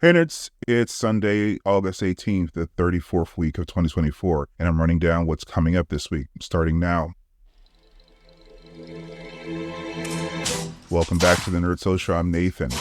Hey nerds, it's Sunday, August 18th, the 34th week of 2024, and I'm running down what's coming up this week, starting now. Welcome back to the Nerd Social. I'm Nathan.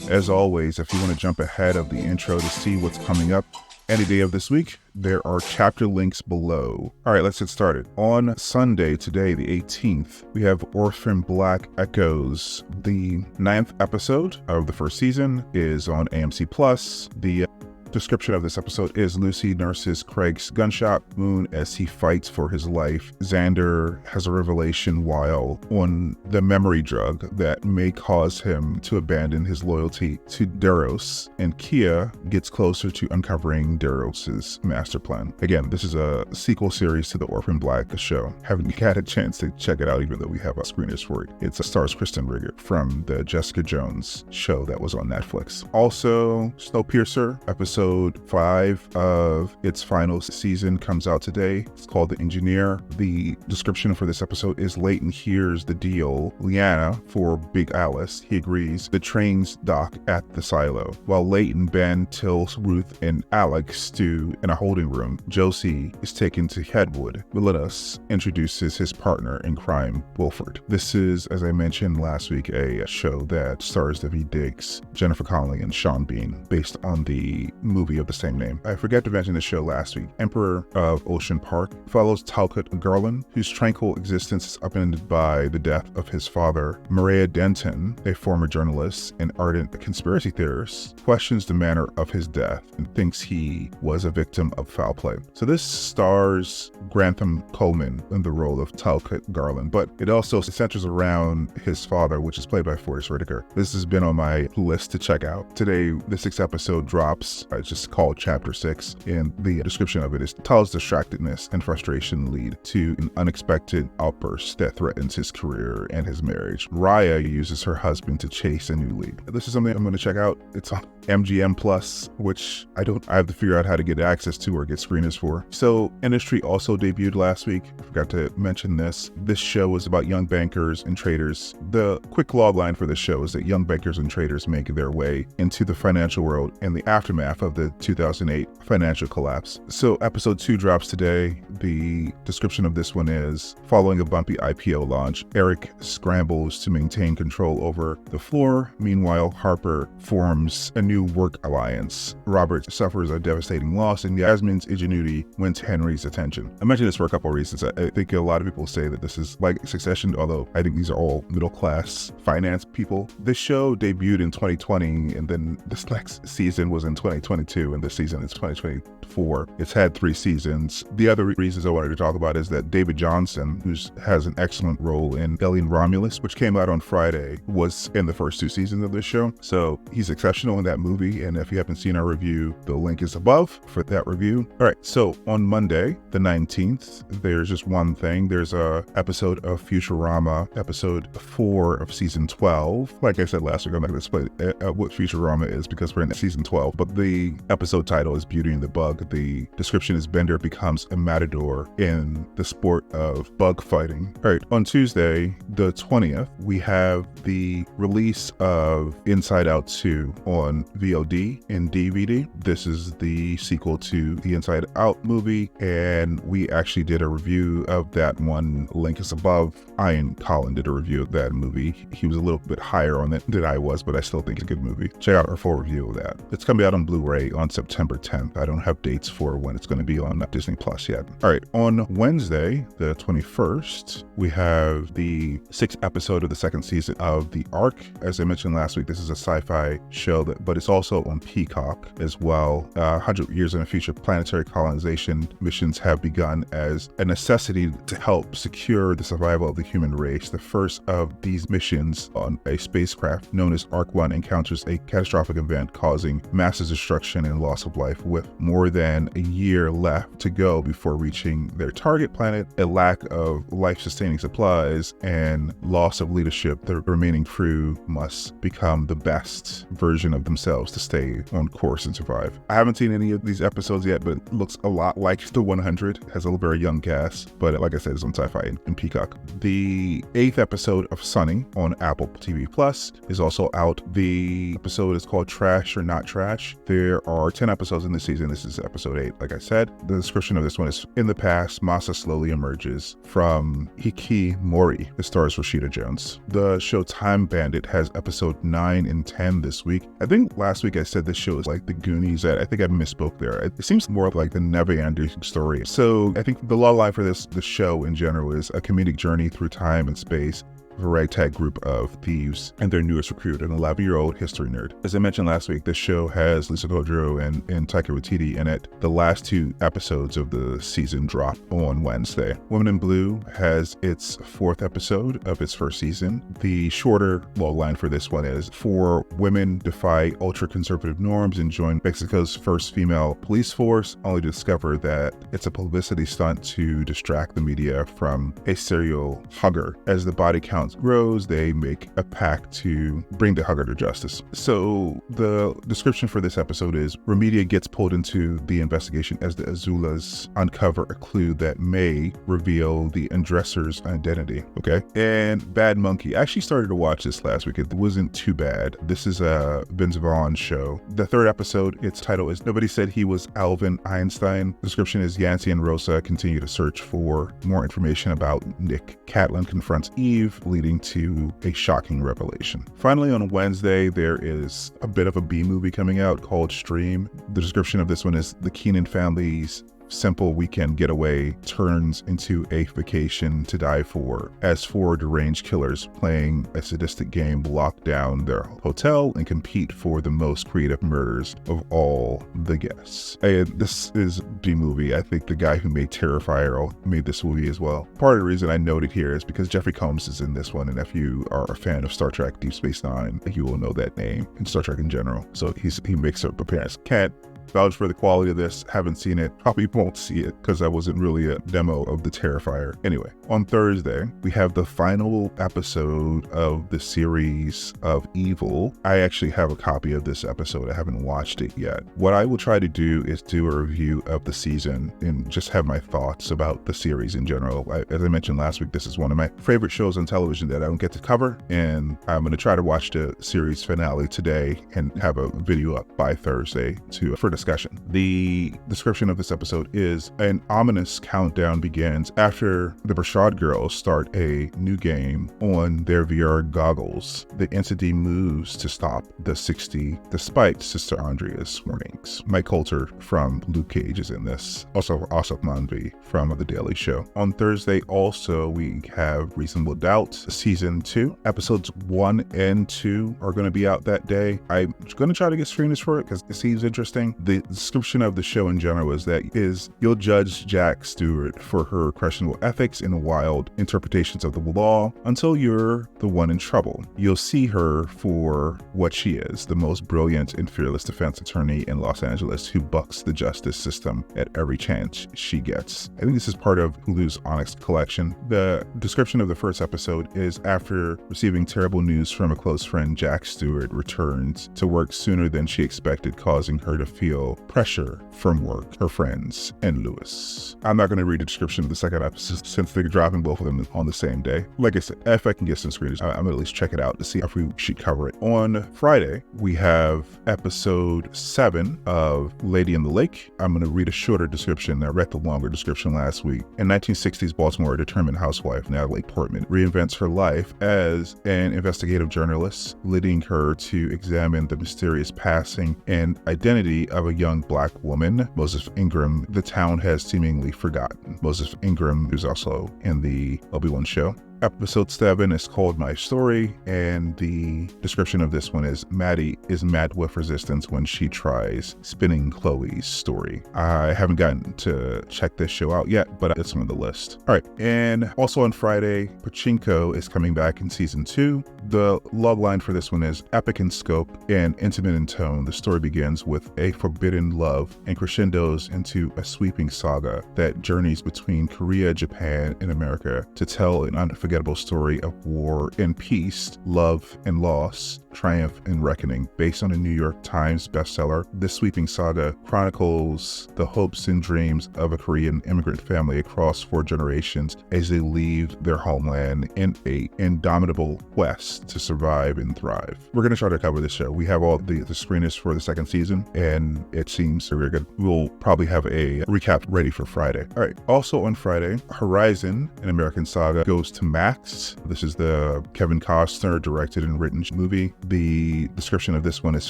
As always, if you want to jump ahead of the intro to see what's coming up any day of this week, there are chapter links below. All right, let's get started. On Sunday, today, the 18th, we have Orphan Black Echoes. The 9th episode of the first season is on AMC Plus. The description of this episode is Lucy nurses Craig's gunshot wound as he fights for his life. Xander has a revelation while on the memory drug that may cause him to abandon his loyalty to Deros, and Kia gets closer to uncovering Deros's master plan. Again, this is a sequel series to the Orphan Black show. Haven't had a chance to check it out, even though we have screeners for it. It stars Kristen Rigger from the Jessica Jones show that was on Netflix. Also, Snowpiercer episode 5 of its final season comes out today. It's called The Engineer. The description for this episode is Leighton hears the deal. Liana, for Big Alice, he agrees. The trains dock at the silo. While Leighton, Ben, Tills, Ruth, and Alex stew in a holding room, Josie is taken to Headwood. Willinus introduces his partner in crime, Wilford. This is, as I mentioned last week, a show that stars Daveed Diggs, Jennifer Connelly, and Sean Bean, based on the movie of the same name. I forgot to mention the show last week. Emperor of Ocean Park follows Talcott Garland, whose tranquil existence is upended by the death of his father. Maria Denton, a former journalist and ardent conspiracy theorist, questions the manner of his death and thinks he was a victim of foul play. So this stars Grantham Coleman in the role of Talcott Garland, but it also centers around his father, which is played by Forrest Whitaker. This has been on my list to check out. Today, the 6th episode drops. It's just called Chapter 6, and the description of it is Tal's distractedness and frustration lead to an unexpected outburst that threatens his career and his marriage. Raya uses her husband to chase a new lead. This is something I'm going to check out. It's on MGM Plus, which I have to figure out how to get access to or get screeners for. So Industry also debuted last week. I forgot to mention this. This show is about young bankers and traders. The quick logline for this show is that young bankers and traders make their way into the financial world in the aftermath of the 2008 financial collapse. So episode 2 drops today. The description of this one is, following a bumpy IPO launch, Eric scrambles to maintain control over the floor. Meanwhile, Harper forms a new work alliance. Robert suffers a devastating loss, and Yasmin's ingenuity wins Henry's attention. I mentioned this for a couple of reasons. I think a lot of people say that this is like Succession, although I think these are all middle-class finance people. This show debuted in 2020, and then this next season was in 2022, and this season is 2024. It's had 3 seasons. The other reasons I wanted to talk about is that David Johnson, who has an excellent role in Alien Romulus, which came out on Friday, was in the first 2 seasons of this show. So he's exceptional in that movie, and if you haven't seen our review, the link is above for that review. All right, so on Monday, the 19th, there's just one thing. There's a episode of Futurama, episode 4 of season 12. Like I said last week, I'm not going to explain what Futurama is because we're in season 12, but the episode title is Beauty and the Bug. The description is Bender becomes a matador in the sport of bug fighting. All right, on Tuesday, the 20th, we have the release of Inside Out 2 on VOD and DVD. This is the sequel to the Inside Out movie, and we actually did a review of that one. Link is above. Ian Collin did a review of that movie. He was a little bit higher on it than I was, but I still think it's a good movie. Check out our full review of that. It's going to be out on Blu-ray on September 10th. I don't have dates for when it's going to be on Disney Plus yet. All right, on Wednesday, the 21st, we have the 6th episode of the 2nd season of the Ark. As I mentioned last week, this is a sci-fi show, but it's also on Peacock as well. 100 years in the future, planetary colonization missions have begun as a necessity to help secure the survival of the human race. The first of these missions on a spacecraft known as Ark 1 encounters a catastrophic event causing massive destruction and loss of life, with more than a year left to go before reaching reaching their target planet, a lack of life-sustaining supplies, and loss of leadership, the remaining crew must become the best version of themselves to stay on course and survive. I haven't seen any of these episodes yet, but it looks a lot like the 100. It has a very young cast, but like I said, it's on Sci-Fi and Peacock. The 8th episode of Sunny on Apple TV Plus is also out. The episode is called Trash or Not Trash. There are 10 episodes in this season. This is episode 8, like I said. The description of this one is, in the past, Masa slowly emerges from Hikimori. It stars Rashida Jones. The show Time Bandit has episode 9 and 10 this week. I think last week I said this show is like the Goonies. I think I misspoke there. It seems more like the never-ending story. So I think the log line for the show in general is a comedic journey through time and space of a ragtag group of thieves and their newest recruit, an 11-year-old history nerd. As I mentioned last week, this show has Lisa Kudrow and Taika Waititi in it. The last 2 episodes of the season drop on Wednesday. Women in Blue has its 4th episode of its first season. The shorter logline for this one is 4 women defy ultra-conservative norms and join Mexico's first female police force, only to discover that it's a publicity stunt to distract the media from a serial hugger. As the body count grows, they make a pact to bring the hugger to justice. So the description for this episode is, Remedia gets pulled into the investigation as the Azulas uncover a clue that may reveal the undresser's identity. Okay. And Bad Monkey. I actually started to watch this last week. It wasn't too bad. This is a Vince Vaughn show. The 3rd episode, its title is Nobody Said He Was Alvin Einstein. The description is, Yancy and Rosa continue to search for more information about Nick. Catelyn confronts Eve, leading to a shocking revelation. Finally, on Wednesday, there is a bit of a B movie coming out called Stream. The description of this one is, the Keenan family's simple weekend getaway turns into a vacation to die for as 4 deranged killers playing a sadistic game lock down their hotel and compete for the most creative murders of all the guests. And this is B-movie. I think the guy who made Terrifier made this movie as well. Part of the reason I noted here is because Jeffrey Combs is in this one, and if you are a fan of Star Trek Deep Space Nine, you will know that name, and Star Trek in general. So he makes an appearance. Can't vouch for the quality of this. Haven't seen it. Probably won't see it because that wasn't really a demo of the Terrifier. Anyway, on Thursday, we have the final episode of the series of Evil. I actually have a copy of this episode. I haven't watched it yet. What I will try to do is do a review of the season and just have my thoughts about the series in general. As I mentioned last week, this is one of my favorite shows on television that I don't get to cover, and I'm going to try to watch the series finale today and have a video up by Thursday for discussion. The description of this episode is, an ominous countdown begins after the Brashad girls start a new game on their VR goggles. The entity moves to stop the 60 despite Sister Andrea's warnings. Mike Coulter from Luke Cage is in this. Also Asaf Manvi from The Daily Show. On Thursday also we have Reasonable Doubt Season 2. Episodes 1 and 2 are going to be out that day. I'm going to try to get screeners for it because it seems interesting. The description of the show in general is you'll judge Jack Stewart for her questionable ethics and wild interpretations of the law until you're the one in trouble. You'll see her for what she is, the most brilliant and fearless defense attorney in Los Angeles who bucks the justice system at every chance she gets. I think this is part of Hulu's Onyx collection. The description of the first episode is, after receiving terrible news from a close friend, Jack Stewart returns to work sooner than she expected, causing her to feel pressure from work, her friends, and Lewis. I'm not going to read the description of the second episode since they're dropping both of them on the same day. Like I said, if I can get some screeners, I'm going to at least check it out to see if we should cover it. On Friday, we have episode 7 of Lady in the Lake. I'm going to read a shorter description. I read the longer description last week. In 1960s Baltimore, a determined housewife, Natalie Portman, reinvents her life as an investigative journalist, leading her to examine the mysterious passing and identity of a young Black woman, Moses Ingram, the town has seemingly forgotten. Moses Ingram is also in the Obi-Wan show. Episode 7 is called My Story, and the description of this one is Maddie is mad with resistance when she tries spinning Chloe's story. I haven't gotten to check this show out yet, but it's on the list. All right, and also on Friday, Pachinko is coming back in season 2. The logline for this one is epic in scope and intimate in tone. The story begins with a forbidden love and crescendos into a sweeping saga that journeys between Korea, Japan, and America to tell an unforgettable story of war and peace, love and loss, triumph and reckoning. Based on a New York Times bestseller, this sweeping saga chronicles the hopes and dreams of a Korean immigrant family across 4 generations as they leave their homeland in an indomitable quest to survive and thrive. We're going to try to cover this show. We have all the screeners for the second season, and it seems very good. We'll probably have a recap ready for Friday. All right. Also on Friday, Horizon, an American saga, goes to Max. This is the Kevin Costner directed and written movie. The description of this one is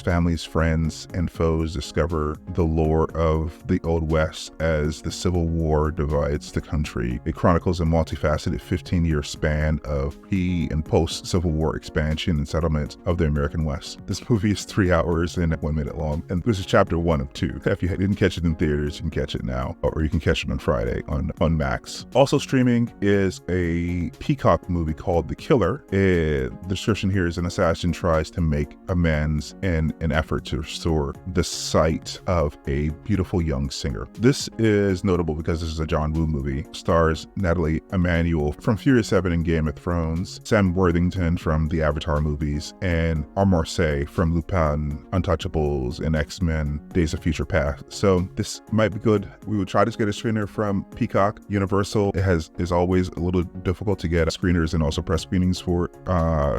families, friends, and foes discover the lore of the Old West as the Civil War divides the country. It chronicles a multifaceted 15-year span of pre- and post-Civil War expansion and settlement of the American West. This movie is 3 hours and 1 minute long, and this is chapter 1 of 2. If you didn't catch it in theaters, you can catch it now, or you can catch it on Friday on Max. Also streaming is a Peacock movie called The Killer. The description here is an assassin tries to make amends in an effort to restore the sight of a beautiful young singer. This is notable because this is a John Woo movie. Stars Natalie Emmanuel from Furious 7 and Game of Thrones, Sam Worthington from the Avatar movies, and Omar Sy from Lupin, Untouchables, and X-Men Days of Future Past. So this might be good. We would try to get a screener from Peacock. Universal is always a little difficult to get screeners and also press screenings for,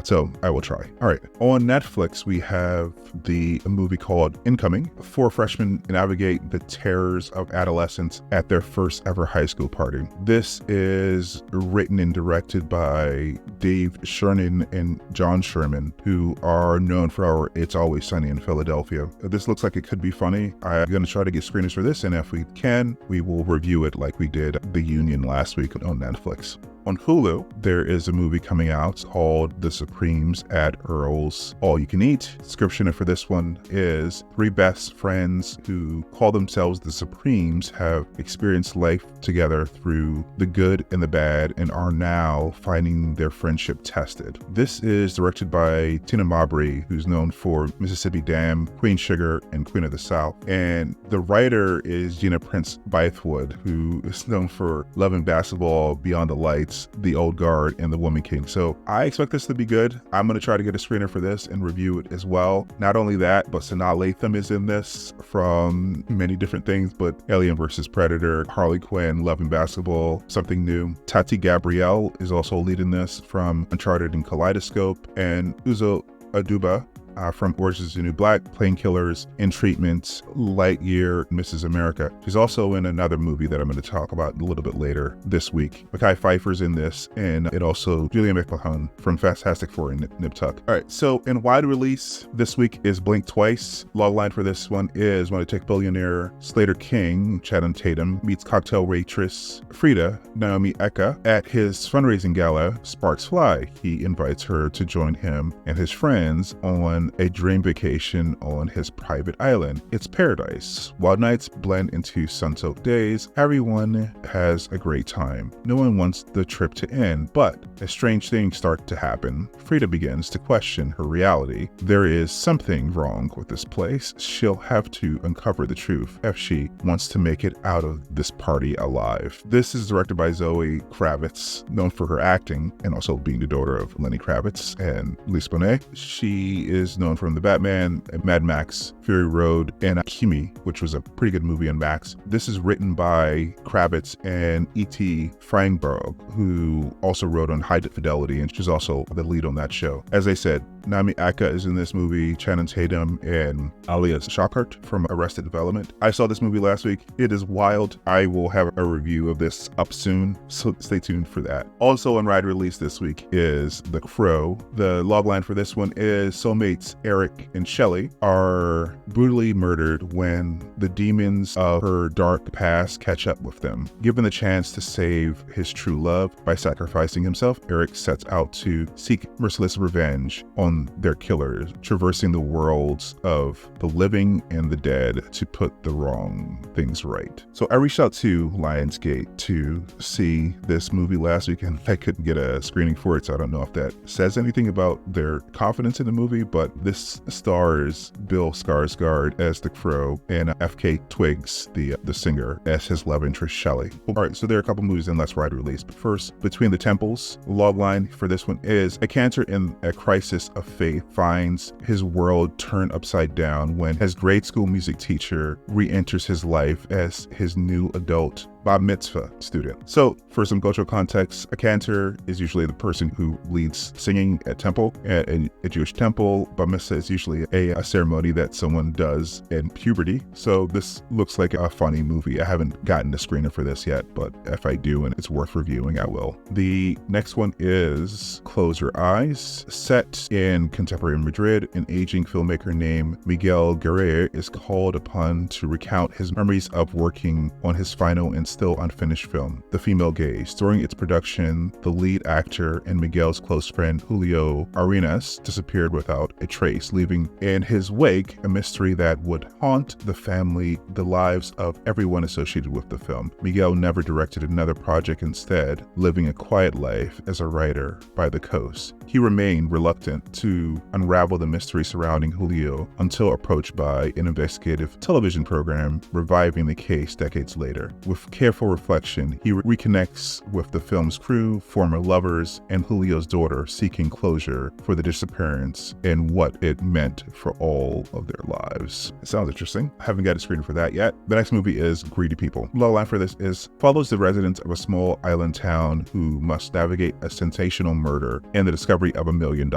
so I will try. All right, on Netflix we have the movie called Incoming. 4 freshmen navigate the terrors of adolescence at their first ever high school party. This is written and directed by Dave Sherman and John Sherman, who are known for our It's Always Sunny in Philadelphia. This looks like it could be funny. I'm going to try to get screeners for this, and if we can, we will review it like we did The Union last week on Netflix. On Hulu, there is a movie coming out called The Supremes at Earl's All You Can Eat. Description for this one is 3 best friends who call themselves the Supremes have experienced life together through the good and the bad and are now finding their friendship tested. This is directed by Tina Mabry, who's known for Mississippi Dam, Queen Sugar, and Queen of the South. And the writer is Gina Prince Bythewood, who is known for Love and Basketball, Beyond the Lights, The Old Guard, and The Woman King. So I expect this to be good. I'm going to try to get a screener for this and review it as well. Not only that, but Sanaa Lathan is in this from many different things, but Alien vs. Predator, Harley Quinn, Love and Basketball, Something New. Tati Gabrielle is also leading this from Uncharted and Kaleidoscope, and Uzo Aduba from Orange is the New Black, Painkillers, In Treatment, Lightyear, Mrs. America. She's also in another movie that I'm going to talk about a little bit later this week. Mekhi Phifer's in this, and it also Julia McMahon from Fantastic Four and Nip Tuck. All right, so in wide release this week is Blink Twice. Logline for this one is when a tech billionaire Slater King, Channing Tatum, meets cocktail waitress Frida, Naomi Eka, at his fundraising gala, Sparks Fly. He invites her to join him and his friends on a dream vacation on his private island. It's paradise. While nights blend into sun-soaked days, everyone has a great time. No one wants the trip to end, but as strange things start to happen, Frida begins to question her reality. There is something wrong with this place. She'll have to uncover the truth if she wants to make it out of this party alive. This is directed by Zoe Kravitz, known for her acting and also being the daughter of Lenny Kravitz and Lisa Bonet. She is known from The Batman, Mad Max, Fury Road, and Kimi, which was a pretty good movie on Max. This is written by Kravitz and E.T. Feinberg, who also wrote on High Fidelity, and she's also the lead on that show. As I said, Naomi Eka is in this movie, Channing Tatum, and Alia Shawkat from Arrested Development. I saw this movie last week. It is wild. I will have a review of this up soon, so stay tuned for that. Also on ride release this week is The Crow. The logline for this one is Soulmates parents, Eric and Shelley, are brutally murdered when the demons of her dark past catch up with them. Given the chance to save his true love by sacrificing himself, Eric sets out to seek merciless revenge on their killers, traversing the worlds of the living and the dead to put the wrong things right. So I reached out to Lionsgate to see this movie last week, and I couldn't get a screening for it, so I don't know if that says anything about their confidence in the movie, but this stars Bill Skarsgård as the Crow and F.K. Twigs, the singer, as his love interest Shelley. All right, so there are a couple movies in less wide release, but first, Between the Temples. The logline for this one is: a cancer in a crisis of faith finds his world turned upside down when his grade school music teacher re-enters his life as his new adult bar mitzvah student. So for some cultural context, a cantor is usually the person who leads singing at temple. At a Jewish temple, bar mitzvah is usually a ceremony that someone does in puberty. So this looks like a funny movie. I haven't gotten a screener for this yet, but if I do and it's worth reviewing, I will. The next one is Close Your Eyes. Set in contemporary Madrid, an aging filmmaker named Miguel Guerrero is called upon to recount his memories of working on his final and still unfinished film, The Female Gaze. During its production, the lead actor and Miguel's close friend Julio Arenas disappeared without a trace, leaving in his wake a mystery that would haunt the family, the lives of everyone associated with the film. Miguel never directed another project, instead living a quiet life as a writer by the coast. He remained reluctant to unravel the mystery surrounding Julio until approached by an investigative television program reviving the case decades later. With careful reflection, he reconnects with the film's crew, former lovers, and Julio's daughter, seeking closure for the disappearance and what it meant for all of their lives. It sounds interesting. I haven't got a screener for that yet. The next movie is Greedy People. The logline for this is: follows the residents of a small island town who must navigate a sensational murder and the discovery of $1 million.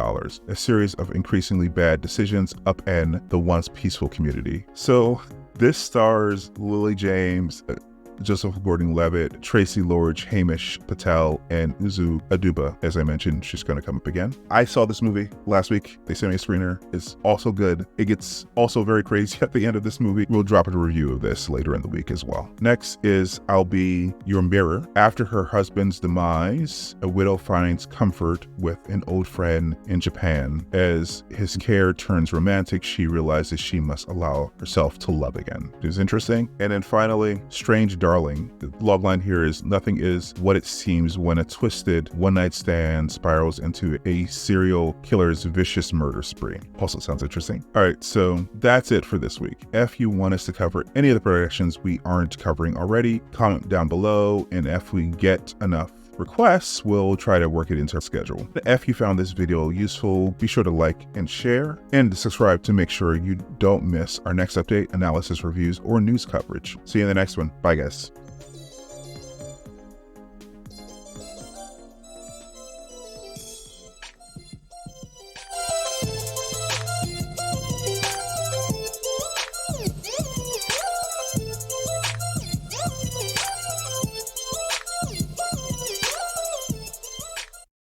A series of increasingly bad decisions upend the once peaceful community. So this stars Lily James, Joseph Gordon-Levitt, Tracy Lords, Hamish Patel, and Uzu Aduba. As I mentioned, she's going to come up again. I saw this movie last week. They sent me a screener. It's also good. It gets also very crazy at the end of this movie. We'll drop a review of this later in the week as well. Next is I'll Be Your Mirror. After her husband's demise, a widow finds comfort with an old friend in Japan. As his care turns romantic, she realizes she must allow herself to love again. It was interesting. And then finally, Strange Darling. The logline here is: nothing is what it seems when a twisted one-night stand spirals into a serial killer's vicious murder spree. Also sounds interesting. All right, so that's it for this week. If you want us to cover any of the productions we aren't covering already, comment down below, and if we get enough requests, we'll try to work it into our schedule. If you found this video useful, be sure to like and share, and subscribe to make sure you don't miss our next update, analysis, reviews, or news coverage. See you in the next one. Bye, guys.